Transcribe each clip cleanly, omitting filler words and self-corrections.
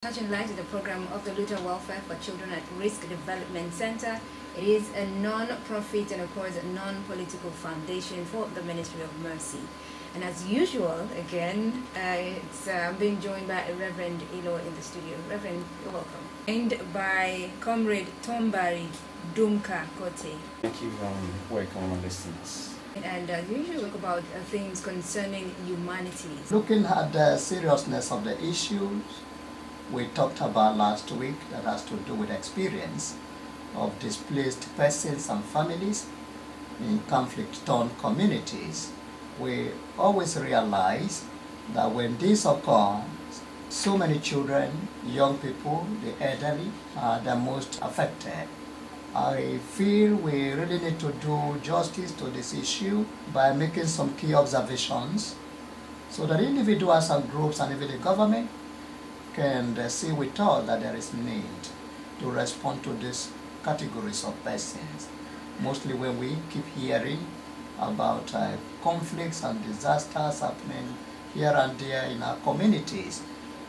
Touching light in the program of the Luther Welfare for Children at Risk Development Center. It is a non-profit and of course a non-political foundation for the Ministry of Mercy. And as usual, again, I'm being joined by Reverend Ilo in the studio. Reverend, you're welcome. And by Comrade Tombari Dumka Kote. Thank you, welcome our listeners. And you usually talk about things concerning humanities. Looking at the seriousness of the issues we talked about last week that has to do with experience of displaced persons and families in conflict-torn communities, we always realize that when this occurs, so many children, young people, the elderly are the most affected. I feel we really need to do justice to this issue by making some key observations so that individuals and groups and even the government can see with us that there is need to respond to these categories of persons. Mostly when we keep hearing about conflicts and disasters happening here and there in our communities,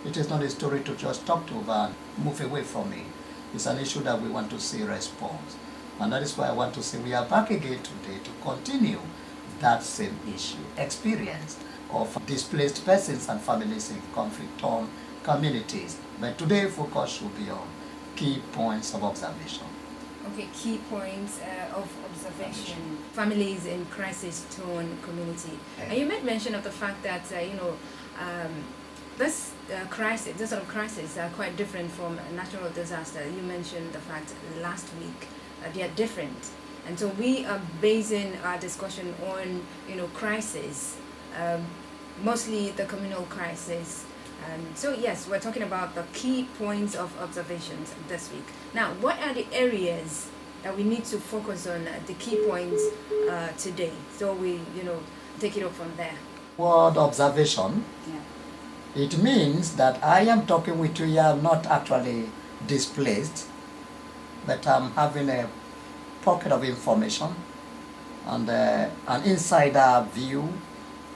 it is not a story to just talk to and move away from it. It's an issue that we want to see response. And that is why I want to say we are back again today to continue that same issue, experience of displaced persons and families in conflict-torn communities. But today focus should be on key points of observation. Okay, key points of observation. Families in crisis-torn community. And you made mention of the fact that, this sort of crisis are quite different from a natural disaster. You mentioned the fact last week they are different. And so we are basing our discussion on, crisis, mostly the communal crisis. So yes, we're talking about the key points of observations this week. Now, what are the areas that we need to focus on, the key points today? So we, take it up from there. Word observation. Yeah. It means that I am talking with you, you are not actually displaced, but I'm having a pocket of information and an insider view,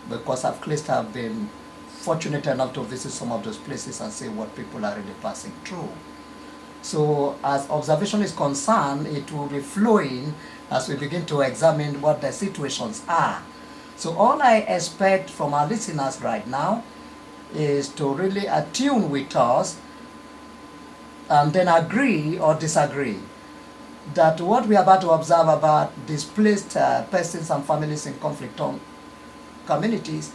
because at least I've been fortunate enough to visit some of those places and see what people are really passing through. So as observation is concerned, it will be flowing as we begin to examine what the situations are. So all I expect from our listeners right now is to really attune with us and then agree or disagree that what we are about to observe about displaced persons and families in conflict-torn communities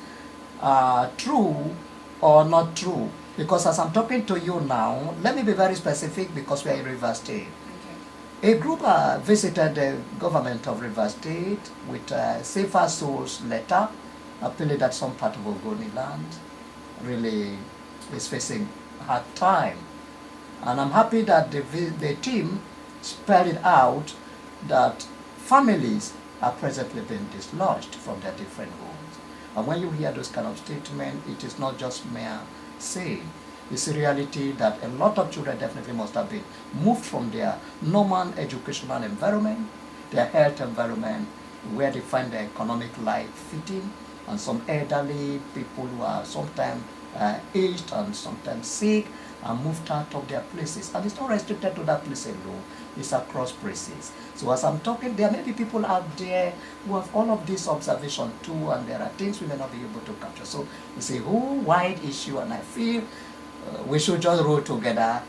are true or not true. Because as I'm talking to you now, let me be very specific because we are in Rivers State. Okay. A group visited the government of Rivers State with a Safer Souls letter appealing that some part of Ogoni land really is facing a hard time. And I'm happy that the team spelled it out that families are presently being dislodged from their different homes. And when you hear those kind of statements, it is not just mere saying. It's a reality that a lot of children definitely must have been moved from their normal educational environment, their health environment, where they find their economic life fitting, and some elderly people who are sometimes aged and sometimes sick are moved out of their places. And it's not restricted to that place alone, it's across places. So as I'm talking, there may be people out there who have all of this observation too, and there are things we may not be able to capture. So it's a whole wide issue, and I feel we should just roll together,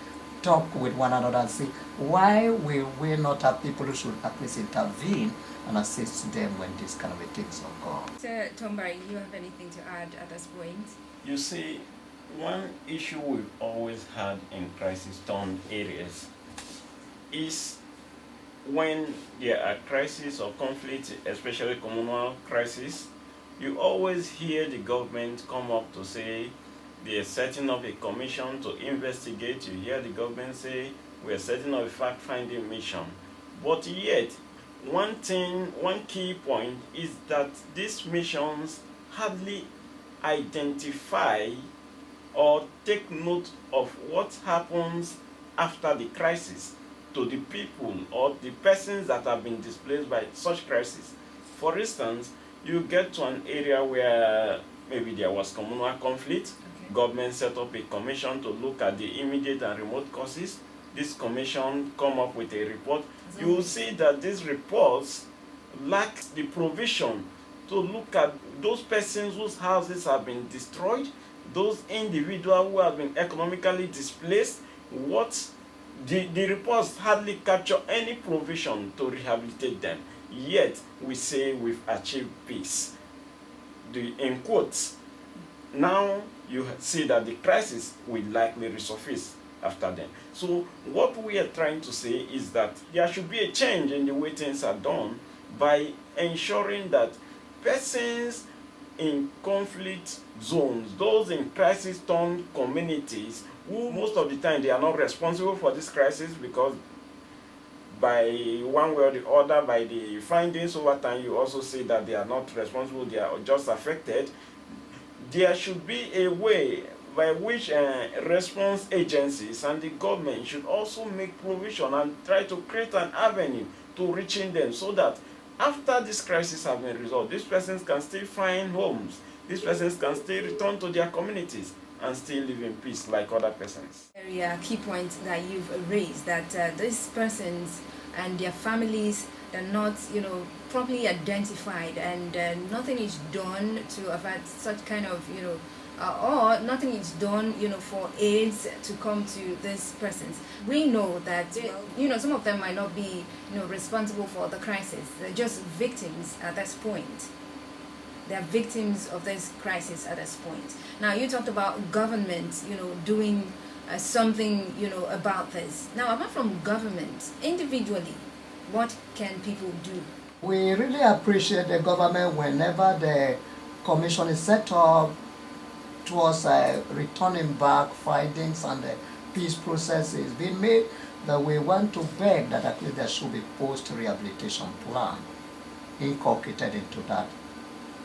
talk with one another and see why will we not have people who should at least intervene and assist them when these kind of things occur. Sir Tombari, you have anything to add at this point? You see, one issue we've always had in crisis-torn areas is when there are crises or conflict, especially communal crisis, you always hear the government come up to say they are setting up a commission to investigate. You hear the government say we are setting up a fact-finding mission. But yet, one key point is that these missions hardly identify or take note of what happens after the crisis to the people or the persons that have been displaced by such crisis. For instance, you get to an area where maybe there was communal conflict, Government set up a commission to look at the immediate and remote causes. This commission come up with a report. You will see that these reports lack the provision to look at those persons whose houses have been destroyed, those individuals who have been economically displaced. The reports hardly capture any provision to rehabilitate them. Yet we say we've achieved peace. In quotes, now you see that the crisis will likely resurface after them. So what we are trying to say is that there should be a change in the way things are done by ensuring that persons in conflict zones, those in crisis-torn communities, who most of the time they are not responsible for this crisis, because by one way or the other, by the findings over time, you also say that they are not responsible, they are just affected. There should be a way by which response agencies and the government should also make provision and try to create an avenue to reaching them, so that after this crisis has been resolved, these persons can still find homes, these persons can still return to their communities and still live in peace like other persons. Area key point that you've raised, that these persons and their families are not, properly identified, and nothing is done to avert such kind of, or nothing is done, for aids to come to these persons. We know that, some of them might not be, responsible for the crisis. They're just victims at this point. They are victims of this crisis at this point. Now, you talked about government, doing something, about this. Now, apart from government, individually, what can people do? We really appreciate the government whenever the commission is set up towards returning back findings and the peace process is being made, that we want to beg that at least there should be post-rehabilitation plan incorporated into that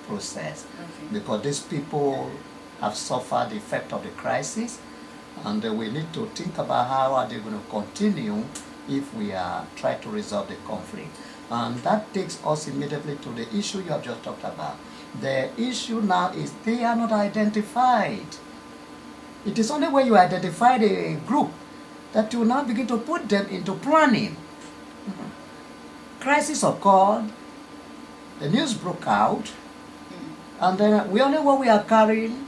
process. Okay. Because these people have suffered the effect of the crisis, and we need to think about how are they going to continue if we are trying to resolve the conflict. And that takes us immediately to the issue you have just talked about. The issue now is they are not identified. It is only when you identify the group that you now begin to put them into planning. Crisis occurred, the news broke out, and then what we are carrying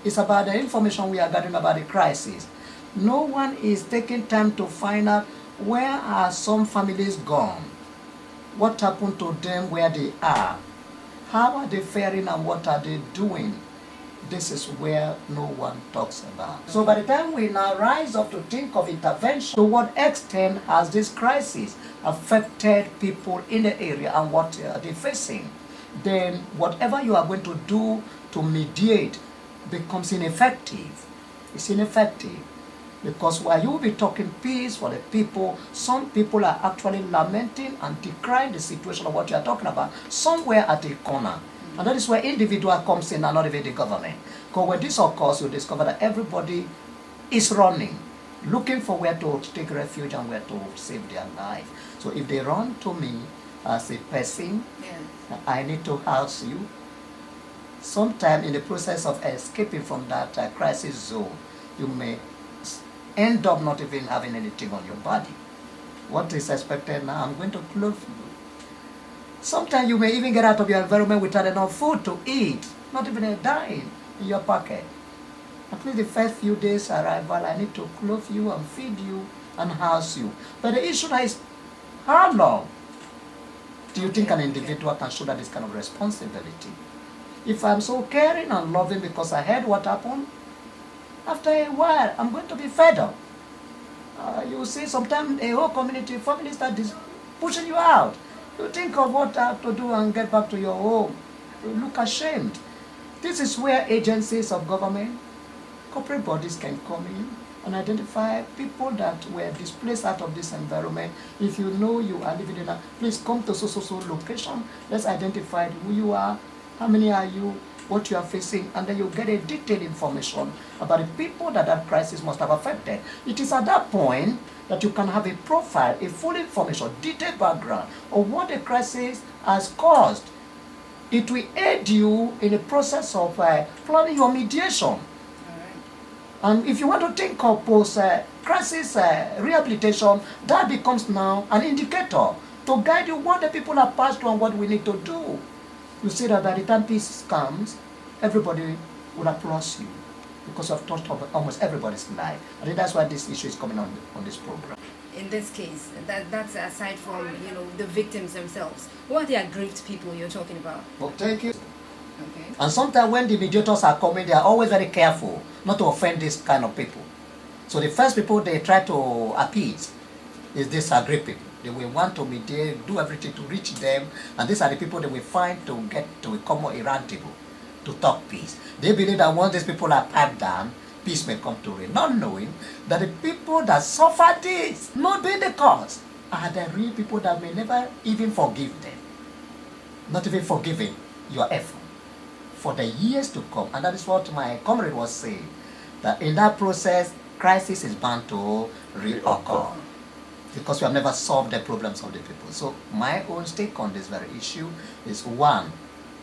is about the information we are gathering about the crisis. No one is taking time to find out where are some families gone, what happened to them where they are, how are they faring and what are they doing. This is where no one talks about. So by the time we now rise up to think of intervention, to what extent has this crisis affected people in the area and what are they facing, then whatever you are going to do to mediate becomes ineffective. It's ineffective. Because while you will be talking peace for the people, some people are actually lamenting and decrying the situation of what you are talking about somewhere at a corner. And that is where individual comes in and not even the government. Because when this occurs, you discover that everybody is running, looking for where to take refuge and where to save their life. So if they run to me as a person, I need to house you. Sometime in the process of escaping from that crisis zone, you may end up not even having anything on your body. What is expected now? I'm going to clothe you. Sometimes you may even get out of your environment without enough food to eat, not even a dime in your pocket. At least the first few days arrival, I need to clothe you and feed you and house you. But the issue is, how long do you think an individual can shoulder this kind of responsibility? If I'm so caring and loving because I heard what happened, after a while, I'm going to be fed up. You see, sometimes a whole community, family start pushing you out. You think of what I have to do and get back to your home. You look ashamed. This is where agencies of government, corporate bodies can come in and identify people that were displaced out of this environment. If you know you are living in a, please come to so location. Let's identify who you are, how many are you, what you are facing, and then you get a detailed information about the people that crisis must have affected. It is at that point that you can have a profile, a full information, detailed background of what the crisis has caused. It will aid you in the process of planning your mediation. And if you want to think of post-crisis rehabilitation, that becomes now an indicator to guide you what the people have passed through and what we need to do. You see that by the time peace comes, everybody will applaud you because you have touched almost everybody's life. I think that's why this issue is coming on this program. In this case, that's aside from the victims themselves. Who are the aggrieved people you're talking about? Well, thank you. Okay. And sometimes when the mediators are coming, they are always very careful not to offend this kind of people. So the first people they try to appease is these aggrieved people. They will want to mediate, do everything to reach them, and these are the people they will find to get to a common round table to talk peace. They believe that once these people are piped down, peace may come to reign, not knowing that the people that suffer this, not being the cause, are the real people that may never even forgive them, not even forgiving your effort for the years to come. And that is what my comrade was saying, that in that process, crisis is bound to reoccur because we have never solved the problems of the people. So my own take on this very issue is, one,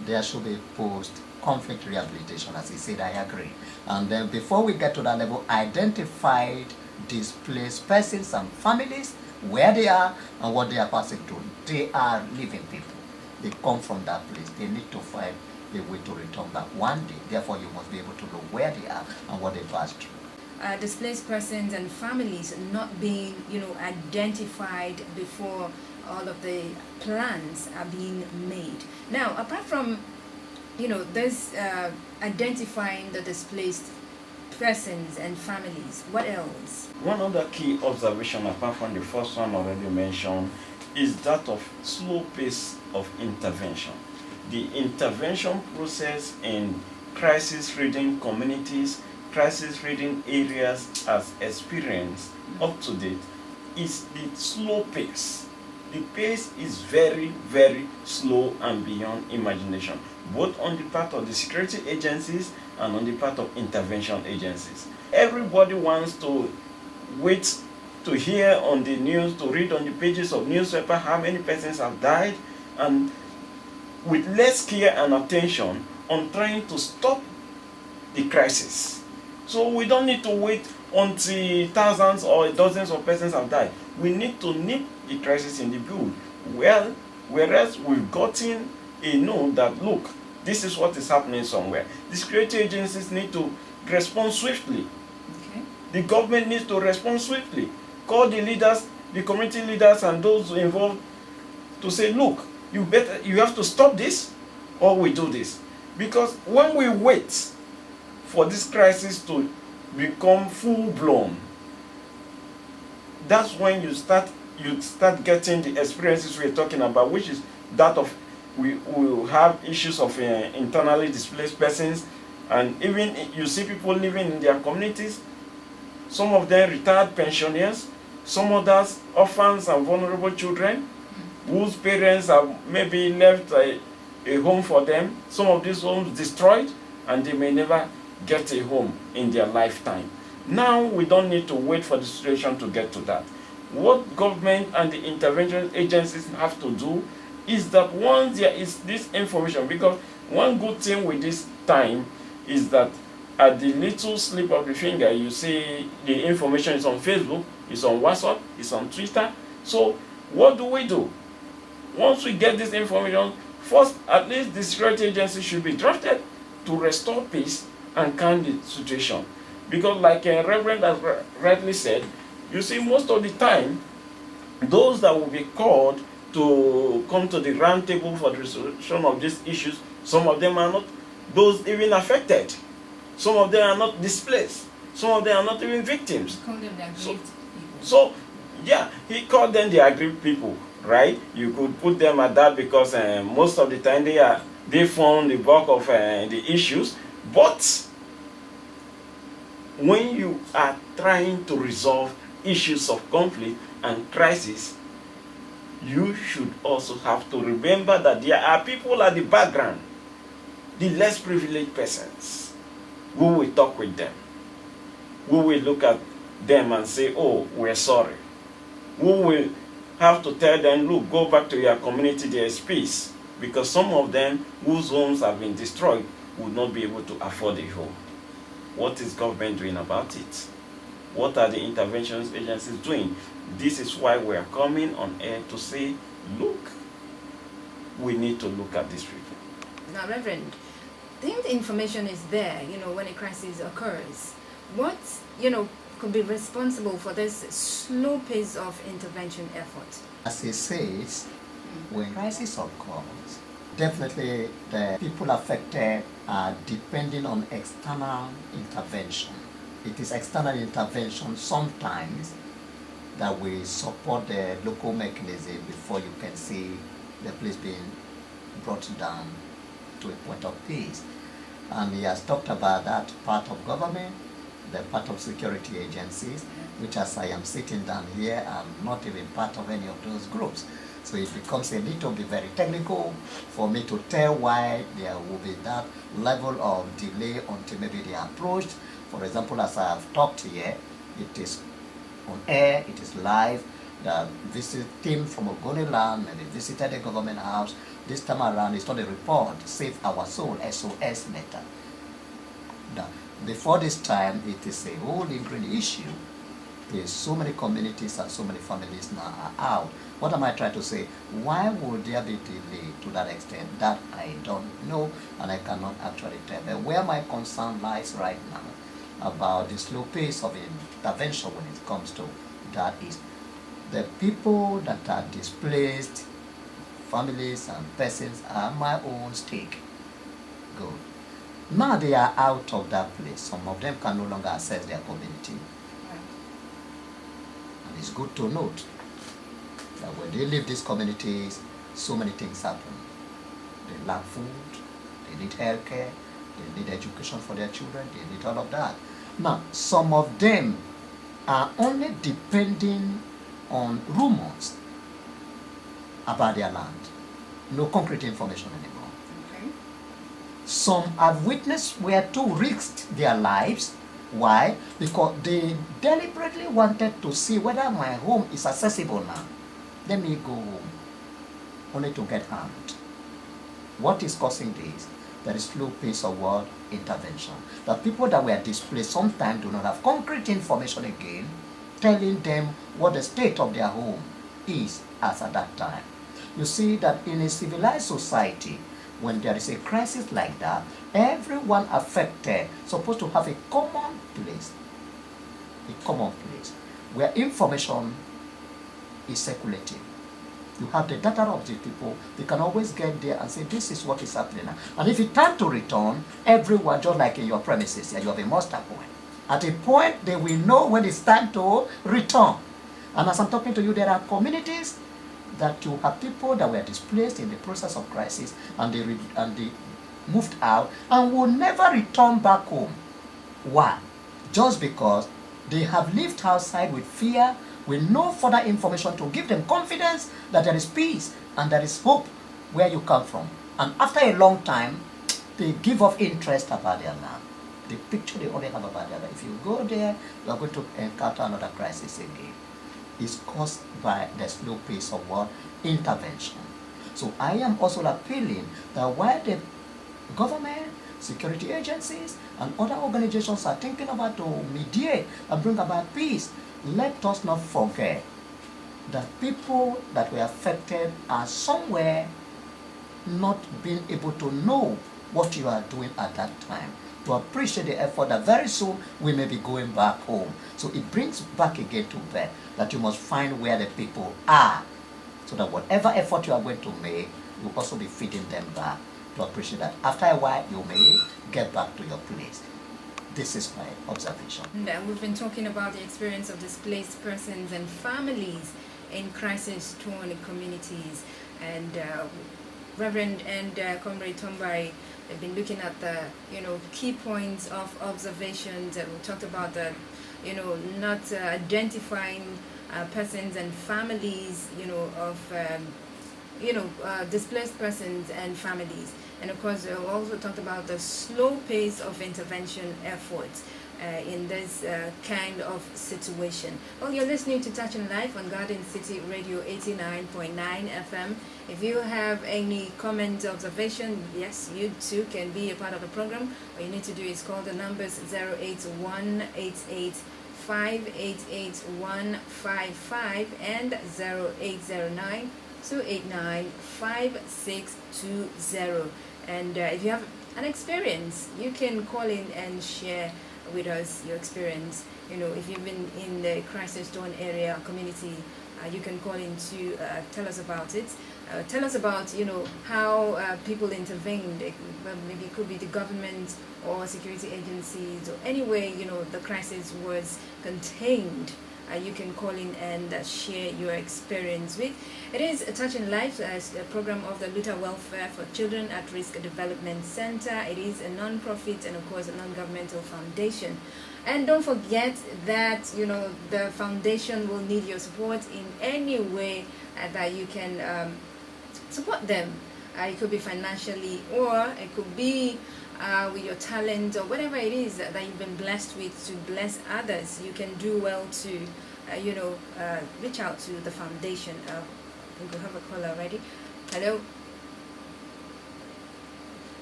there should be post-conflict rehabilitation, as he said, I agree. And then before we get to that level, identified displaced persons and families, where they are and what they are passing through. They are living people. They come from that place. They need to find a way to return back one day. Therefore, you must be able to know where they are and what they passed through. Displaced persons and families not being, identified before all of the plans are being made. Now, apart from, this identifying the displaced persons and families, what else? One other key observation, apart from the first one already mentioned, is that of slow pace of intervention. The intervention process in crisis-ridden communities, crisis-ridden areas as experienced up to date is the slow pace. The pace is very, very slow and beyond imagination, both on the part of the security agencies and on the part of intervention agencies. Everybody wants to wait to hear on the news, to read on the pages of newspaper how many persons have died, and with less care and attention on trying to stop the crisis. So we don't need to wait until thousands or dozens of persons have died. We need to nip the crisis in the bud. Well, whereas we've gotten a note that, look, this is what is happening somewhere. The security agencies need to respond swiftly. Okay. The government needs to respond swiftly. Call the leaders, the community leaders and those involved to say, look, you have to stop this or we do this. Because when we wait for this crisis to become full-blown, that's when you start getting the experiences we're talking about, which is that of we will have issues of internally displaced persons, and even you see people living in their communities, some of them retired pensioners, some others orphans and vulnerable children whose parents have maybe left a home for them, some of these homes destroyed, and they may never get a home in their lifetime. Now we don't need to wait for the situation to get to that. What government and the intervention agencies have to do is that once there is this information, because one good thing with this time is that at the little slip of the finger, you see the information is on Facebook, it's on WhatsApp, it's on Twitter. So what do? Once we get this information, first, at least the security agency should be drafted to restore peace and calm the situation. Because like Reverend has rightly said, you see most of the time, those that will be called to come to the round table for the resolution of these issues, some of them are not those even affected. Some of them are not displaced. Some of them are not even victims. Call them the aggrieved people. So, yeah, he called them the aggrieved people, right? You could put them at that because most of the time they form the bulk of the issues. But when you are trying to resolve issues of conflict and crisis, you should also have to remember that there are people at the background, the less privileged persons, who will talk with them, who will look at them and say, oh, we're sorry. Who will have to tell them, look, go back to your community, there is peace. Because some of them whose homes have been destroyed would not be able to afford a home. What is government doing about it? What are the interventions agencies doing? This is why we are coming on air to say, look, we need to look at these people. Now, Reverend, I think the information is there, when a crisis occurs. What, could be responsible for this slow pace of intervention effort? As he says, when crisis occurs, definitely the people affected are depending on external intervention. It is external intervention sometimes that will support the local mechanism before you can see the place being brought down to a point of peace. And he has talked about that part of government, the part of security agencies, which as I am sitting down here, I'm not even part of any of those groups. So it becomes a little bit very technical for me to tell why there will be that level of delay until maybe they are approached. For example, as I have talked here, it is on air, it is live. The team from Ogoniland maybe visited the government house. This time around, it's not a report, Save Our Soul, SOS letter. Now, before this time, it is a whole lingering issue. There's so many communities and so many families now are out. What am I trying to say? Why would there be delay to that extent? That I don't know, and I cannot actually tell. But where my concern lies right now about the slow pace of intervention when it comes to that is the people that are displaced, families and persons are my own stake. Good. Now they are out of that place. Some of them can no longer access their community. And it's good to note that when they leave these communities, so many things happen. They lack food, they need health care, they need education for their children, they need all of that. Now, some of them are only depending on rumors about their land. No concrete information anymore. Okay. Some have witnessed where two risked their lives. Why? Because they deliberately wanted to see whether my home is accessible now. Let me go home, only to get harmed. What is causing this? There is slow pace of what? Intervention. The people that were displaced sometimes do not have concrete information again, telling them what the state of their home is as at that time. You see that in a civilized society, when there is a crisis like that, everyone affected is supposed to have a common place where information is circulating. You have the data of the people, they can always get there and say, this is what is happening now. And if it's time to return, everyone, just like in your premises, you have a muster point. At a point, they will know when it's time to return. And as I'm talking to you, there are communities that you have people that were displaced in the process of crisis, and they moved out and will never return back home. Why? Just because they have lived outside with fear, with no further information to give them confidence that there is peace and there is hope where you come from. And after a long time, they give off interest about their land. The picture they only have about their land. If you go there, you are going to encounter another crisis again. It's caused by the slow pace of what? Intervention. So I am also appealing that while the government, security agencies, and other organizations are thinking about to mediate and bring about peace, let us not forget that people that were affected are somewhere not being able to know what you are doing at that time, to appreciate the effort that very soon we may be going back home. So it brings back again to bear that you must find where the people are, so that whatever effort you are going to make, you will also be feeding them back, to appreciate that after a while you may get back to your place. This is my observation. And we've been talking about the experience of displaced persons and families in crisis-torn communities. And Reverend and Comrade Tombai have been looking at the key points of observations. And we talked about the not identifying persons and families of displaced persons and families. And of course, we also talked about the slow pace of intervention efforts. in this kind of situation. Well, you're listening to Touching Life on Garden City Radio 89.9 FM. If you have any comment, observation, yes, you too can be a part of the program. All you need to do is call the numbers 08188588155 and 0809-289-5620. And if you have an experience, you can call in and share with us your experience. You know, if you've been in the crisis zone area community, you can call in to tell us about it. Tell us about, you know, how people intervened. Well, maybe it could be the government or security agencies, or any way, you know, the crisis was contained. You can call in and share your experience with. It is a Touching Life, a program of the Luther Welfare for Children at Risk Development Center. It is a non-profit and of course a non-governmental foundation. And don't forget that, you know, the foundation will need your support in any way that you can support them. It could be financially, or it could be with your talent, or whatever it is that you've been blessed with to bless others. You can do well to, reach out to the foundation. I think we have a caller already. Hello?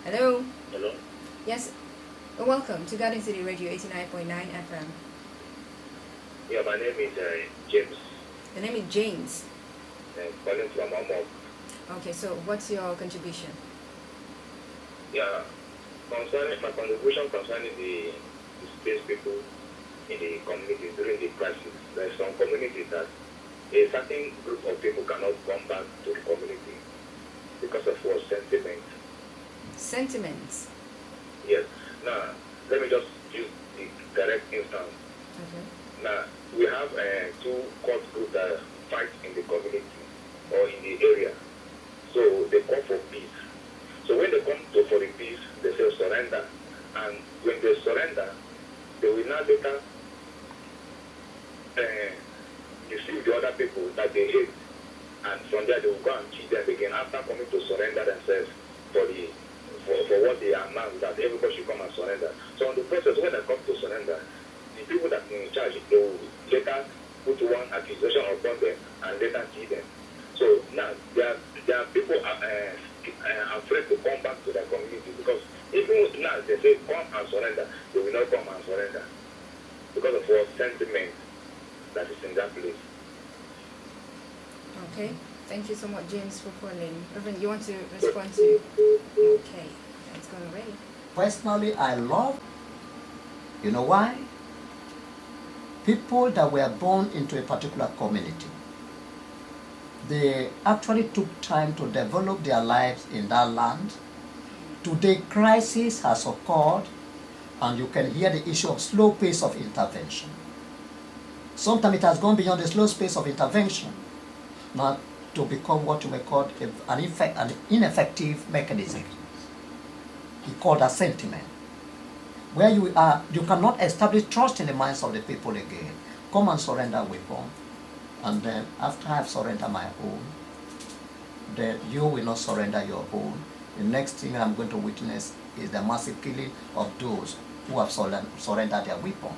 Hello? Hello? Yes. Welcome to Garden City Radio 89.9 FM. Yeah, my name is James. The name is James. Calling from Amok. Okay, so what's your contribution? Yeah, concerning my contribution concerning the displaced people in the community during the crisis. There are some communities that a certain group of people cannot come back to the community because of what sentiment. Sentiments. Yes. Now, let me just use the direct instance. Okay. Now, we have two court groups that fight in the community or in the area. So they call for peace. So when they come for the peace, they say surrender. And when they surrender, they will now later deceive the other people that they hate. And from there they will go and cheat them again after coming to surrender themselves for what they are announced that everybody should come and surrender. So on the process, when they come to surrender, the people that are in charge, they will later put one accusation upon them and later cheat them. So now there are people afraid to come back to their community, because even now they say come and surrender, they will not come and surrender because of what sentiment that is in that place. Okay. Thank you so much, James, for calling. Reverend, you want to respond to? Okay. It's gone away. Personally, I love, you know why? People that were born into a particular community, they actually took time to develop their lives in that land. Today, crisis has occurred, and you can hear the issue of slow pace of intervention. Sometimes it has gone beyond the slow pace of intervention, now to become what you may call an ineffective mechanism. We call that sentiment, where you cannot establish trust in the minds of the people again. Come and surrender weapon, and then after I have surrendered my own, then you will not surrender your own. The next thing I'm going to witness is the massive killing of those who have surrendered their weapon.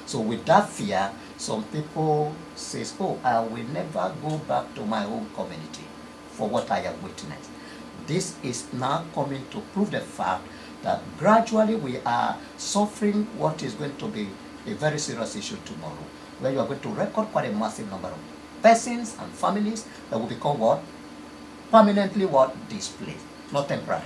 So with that fear, some people say, oh, I will never go back to my own community for what I have witnessed. This is now coming to prove the fact that gradually we are suffering what is going to be a very serious issue tomorrow, where you are going to record quite a massive number of persons and families that will become what? Permanently what? Displaced, not temporary.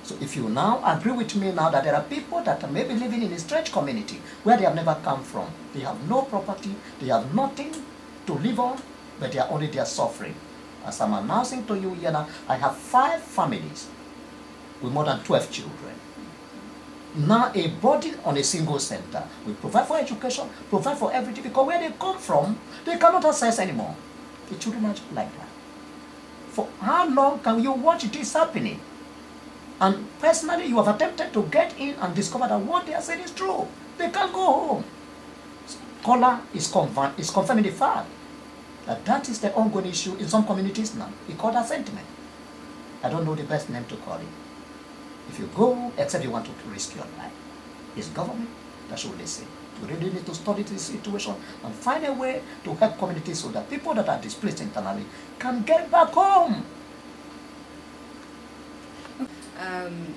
So if you now agree with me now that there are people that are maybe living in a strange community where they have never come from, they have no property, they have nothing to live on, but they are only there suffering. As I'm announcing to you here now, I have 5 families with more than 12 children. Now a burden on a single center. We provide for education, provide for everything, because where they come from, they cannot access anymore. The children are just like that. For how long can you watch this happening? And personally, you have attempted to get in and discover that what they are saying is true. They can't go home. So, caller is confirming the fact that is the ongoing issue in some communities now. We call that sentiment. I don't know the best name to call it. If you go, except you want to risk your life, it's government, that should listen. We really need to study this situation and find a way to help communities so that people that are displaced internally can get back home.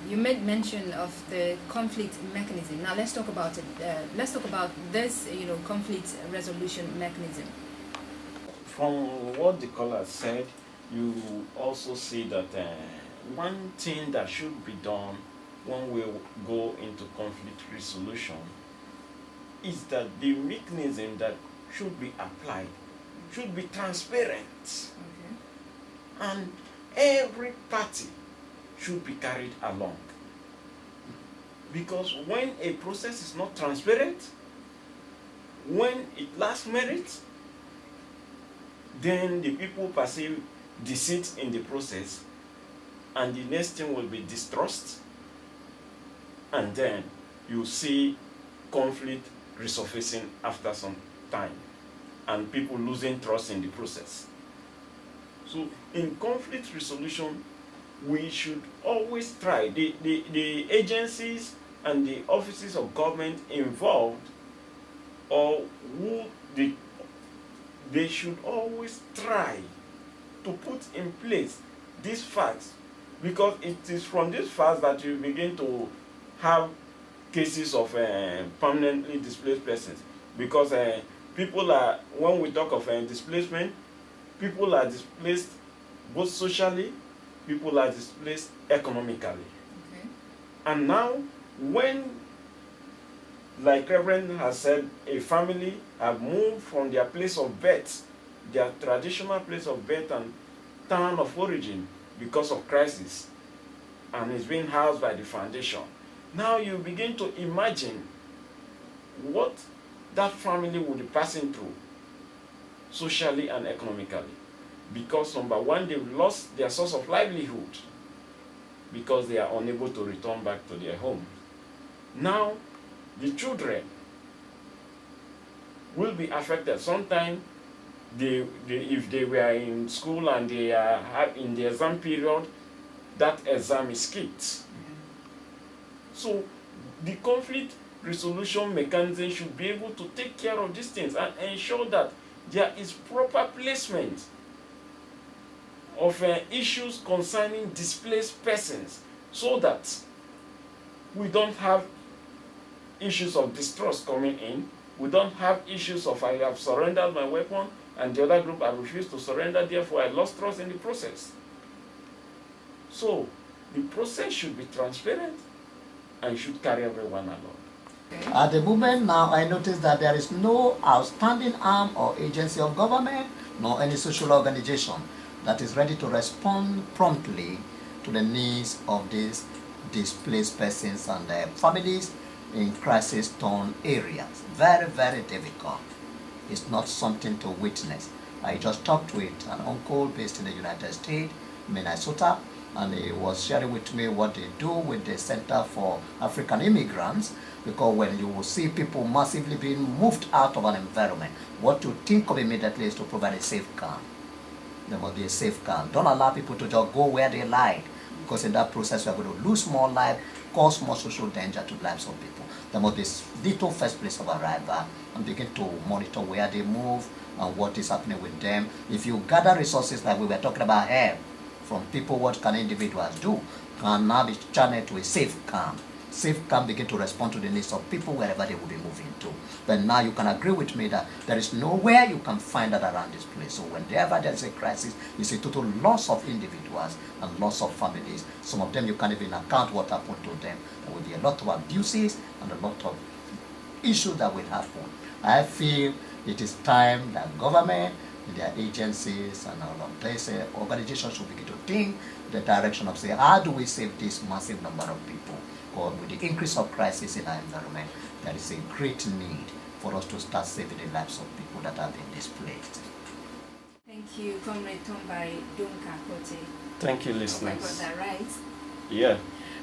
You made mention of the conflict mechanism. Now let's talk about it. Let's talk about this, conflict resolution mechanism. From what the caller said, you also see that one thing that should be done when we go into conflict resolution is that the mechanism that should be applied should be transparent. Okay. And every party should be carried along. Because when a process is not transparent, when it lacks merit, then the people perceive deceit in the process, and the next thing will be distrust, and then you see conflict resurfacing after some time, and people losing trust in the process. So in conflict resolution, we should always try, the agencies and the offices of government involved, or who they should always try to put in place these facts, because it is from these facts that you begin to have cases of permanently displaced persons. Because people are, when we talk of displacement, people are displaced both socially, people are displaced economically. Okay. And now, when, like Reverend has said, a family have moved from their place of birth, their traditional place of birth and town of origin, because of crisis, and is being housed by the foundation. Now you begin to imagine what that family will be passing through, socially and economically. Because number one, they've lost their source of livelihood, because they are unable to return back to their home. Now, the children will be affected. Sometimes, if they were in school and they are in the exam period, that exam is skipped. So, the conflict resolution mechanism should be able to take care of these things and ensure that there is proper placement of issues concerning displaced persons, so that we don't have issues of distrust coming in. We don't have issues of I have surrendered my weapon and the other group I refused to surrender, therefore I lost trust in the process. So the process should be transparent and should carry everyone along. Okay. At the moment now, I notice that there is no outstanding arm or agency of government, nor any social organization that is ready to respond promptly to the needs of these displaced persons and their families in crisis-torn areas. Very, very difficult. It's not something to witness. I just talked with an uncle based in the United States, Minnesota, and he was sharing with me what they do with the Center for African Immigrants, because when you will see people massively being moved out of an environment, what you think of immediately is to provide a safe camp. There must be a safe camp. Don't allow people to just go where they like, because in that process we are going to lose more life, cause more social danger to the lives of people. There must be little first place of arrival, and begin to monitor where they move and what is happening with them. If you gather resources like we were talking about here from people, what can individuals do, can now be channeled to a safe camp. Safe camp begin to respond to the needs of people wherever they will be moving to. But now you can agree with me that there is nowhere you can find that around this place. So whenever there is a crisis, it's a total loss of individuals and loss of families. Some of them you can't even account what happened to them. There will be a lot of abuses and a lot of issues that will happen. I feel it is time that government, their agencies and all of these organizations should begin to think the direction of say, how do we save this massive number of people? Because with the increase of crisis in our environment, there is a great need for us to start saving the lives of people that have been displaced. Thank you, Comrade Tombai Dunka Kote. Thank you, I listeners. got that right. Yeah.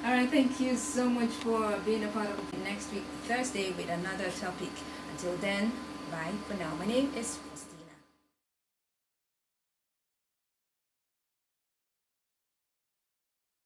All right, thank you so much for being a part of next week, Thursday, with another topic. Until then, bye for now. My name is